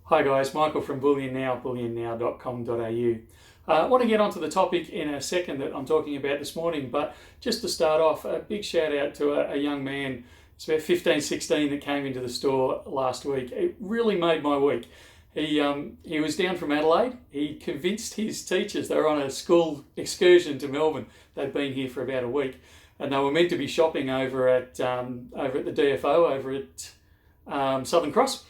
Hi guys, Michael from Bullion Now, bullionnow.com.au. I want to get onto the topic in a second that I'm talking about this morning, but just to start off, a big shout out to a young man, it's about 15, 16, that came into the store last week. It really made my week. He was down from Adelaide. He convinced his teachers, they were on a school excursion to Melbourne. They'd been here for about a week, and they were meant to be shopping over at the DFO, over at Southern Cross.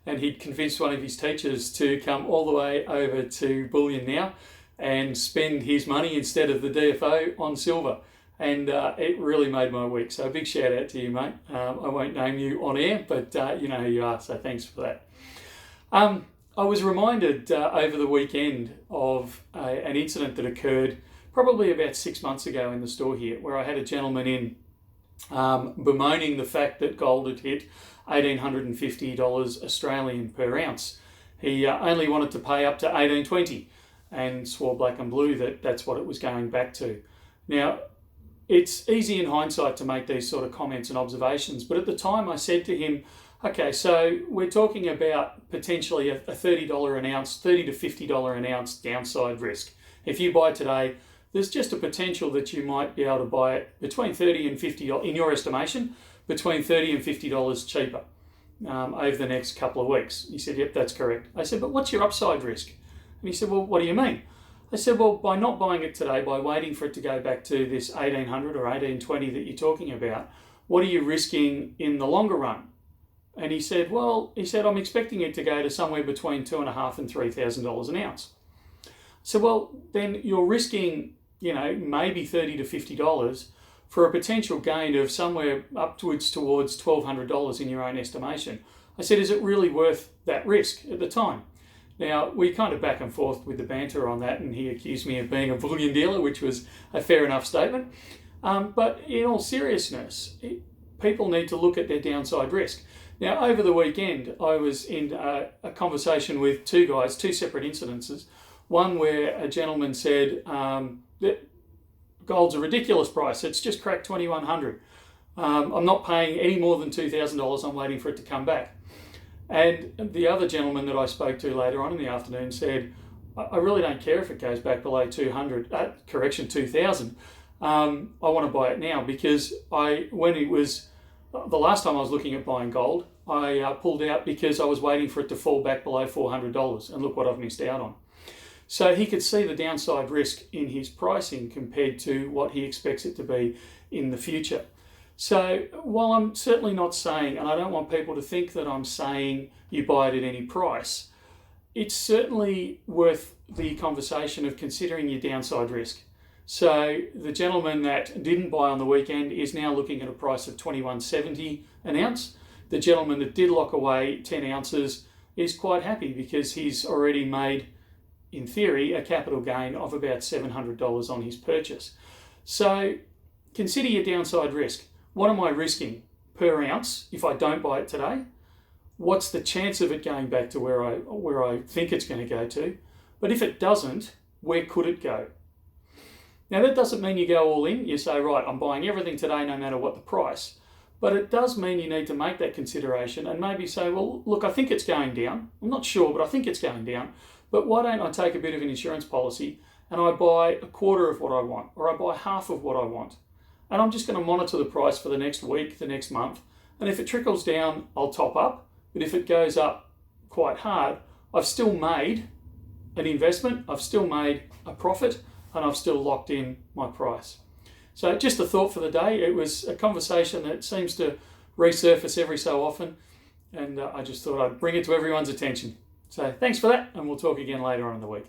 And he'd convinced one of his teachers to come all the way over to Bullion Now and spend his money instead of the DFO on silver. And it really made my week. So a big shout out to you, mate. I won't name you on air, but you know who you are, so thanks for that. I was reminded over the weekend of an incident that occurred probably about 6 months ago in the store here, where I had a gentleman in bemoaning the fact that gold had hit $1,850 Australian per ounce. He only wanted to pay up to $1,820 and swore black and blue that that's what it was going back to. Now, it's easy in hindsight to make these sort of comments and observations, but at the time I said to him, okay, so we're talking about potentially a $30 an ounce, $30 to $50 an ounce downside risk. If you buy today, there's just a potential that you might be able to buy it between $30 and $50, in your estimation, between $30 and $50 cheaper over the next couple of weeks. He said, yep, that's correct. I said, but what's your upside risk? And he said, well, what do you mean? I said, well, by not buying it today, by waiting for it to go back to this 1800 or 1820 that you're talking about, what are you risking in the longer run? And he said, I'm expecting it to go to somewhere between $2,500 and $3,000 an ounce. So, well, then you're risking, maybe $30 to $50 for a potential gain of somewhere upwards towards $1,200 in your own estimation. I said, is it really worth that risk at the time? Now, we kind of back and forth with the banter on that, and he accused me of being a bullion dealer, which was a fair enough statement. But in all seriousness, people need to look at their downside risk. Now, over the weekend, I was in a conversation with two guys, two separate incidences. One where a gentleman said that gold's a ridiculous price. It's just cracked $2,100. I'm not paying any more than $2,000. I'm waiting for it to come back. And the other gentleman that I spoke to later on in the afternoon said, I really don't care if it goes back below 2,000. I want to buy it now because when it was the last time I was looking at buying gold, I pulled out because I was waiting for it to fall back below $400. And look what I've missed out on. So he could see the downside risk in his pricing compared to what he expects it to be in the future. So while I'm certainly not saying, and I don't want people to think that I'm saying you buy it at any price, it's certainly worth the conversation of considering your downside risk. So the gentleman that didn't buy on the weekend is now looking at a price of $21.70 an ounce. The gentleman that did lock away 10 ounces is quite happy because he's already made, in theory, a capital gain of about $700 on his purchase. So consider your downside risk. What am I risking per ounce if I don't buy it today? What's the chance of it going back to where I think it's going to go to? But if it doesn't, where could it go? Now, that doesn't mean you go all in. You say, right, I'm buying everything today no matter what the price. But it does mean you need to make that consideration and maybe say, well, look, I think it's going down. I'm not sure, but I think it's going down. But why don't I take a bit of an insurance policy and I buy a quarter of what I want, or I buy half of what I want? And I'm just going to monitor the price for the next week, the next month. And if it trickles down, I'll top up. But if it goes up quite hard, I've still made an investment, I've still made a profit, and I've still locked in my price. So just a thought for the day. It was a conversation that seems to resurface every so often. And I just thought I'd bring it to everyone's attention. So thanks for that, and we'll talk again later on in the week.